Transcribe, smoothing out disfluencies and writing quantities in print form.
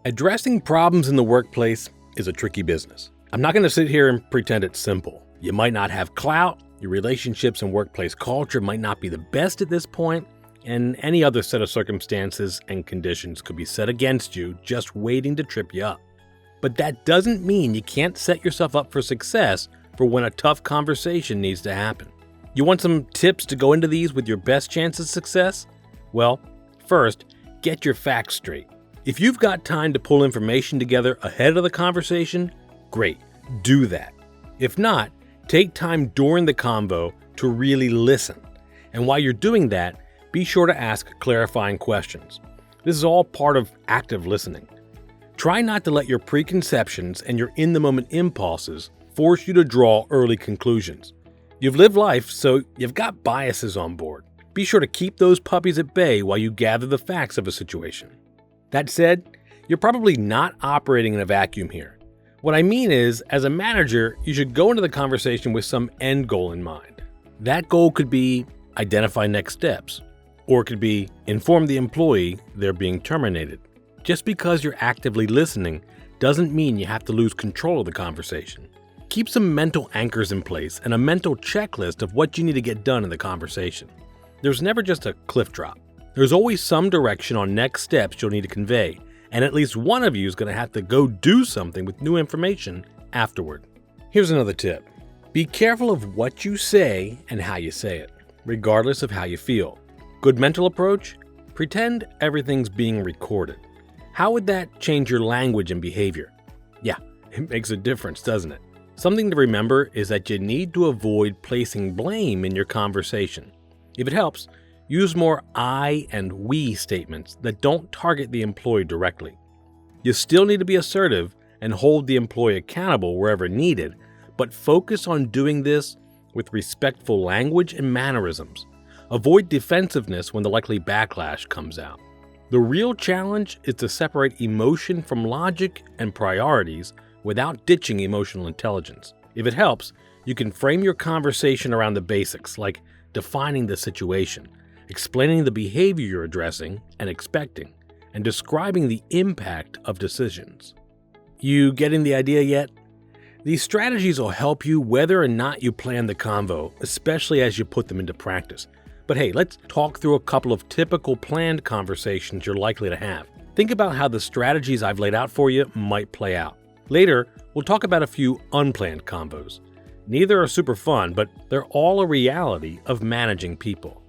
Addressing problems in the workplace is a tricky business. I'm not going to sit here and pretend it's simple. You might not have clout, your relationships and workplace culture might not be the best at this point, and any other set of circumstances and conditions could be set against you just waiting to trip you up. But that doesn't mean you can't set yourself up for success for when a tough conversation needs to happen. You want some tips to go into these with your best chance of success? Well, first, get your facts straight. If you've got time to pull information together ahead of the conversation, great, do that. If not, take time during the convo to really listen. And while you're doing that, be sure to ask clarifying questions. This is all part of active listening. Try not to let your preconceptions and your in-the-moment impulses force you to draw early conclusions. You've lived life, so you've got biases on board. Be sure to keep those puppies at bay while you gather the facts of a situation. That said, you're probably not operating in a vacuum here. What I mean is, as a manager, you should go into the conversation with some end goal in mind. That goal could be identify next steps, or it could be inform the employee they're being terminated. Just because you're actively listening doesn't mean you have to lose control of the conversation. Keep some mental anchors in place and a mental checklist of what you need to get done in the conversation. There's never just a cliff drop. There's always some direction on next steps you'll need to convey, and at least one of you is going to have to go do something with new information afterward. Here's another tip. Be careful of what you say and how you say it, regardless of how you feel. Good mental approach? Pretend everything's being recorded. How would that change your language and behavior? Yeah, it makes a difference, doesn't it? Something to remember is that you need to avoid placing blame in your conversation. If it helps, use more I and we statements that don't target the employee directly. You still need to be assertive and hold the employee accountable wherever needed, but focus on doing this with respectful language and mannerisms. Avoid defensiveness when the likely backlash comes out. The real challenge is to separate emotion from logic and priorities without ditching emotional intelligence. If it helps, you can frame your conversation around the basics, like defining the situation, explaining the behavior you're addressing and expecting, and describing the impact of decisions. You getting the idea yet? These strategies will help you whether or not you plan the convo, especially as you put them into practice. But hey, let's talk through a couple of typical planned conversations you're likely to have. Think about how the strategies I've laid out for you might play out. Later, we'll talk about a few unplanned convos. Neither are super fun, but they're all a reality of managing people.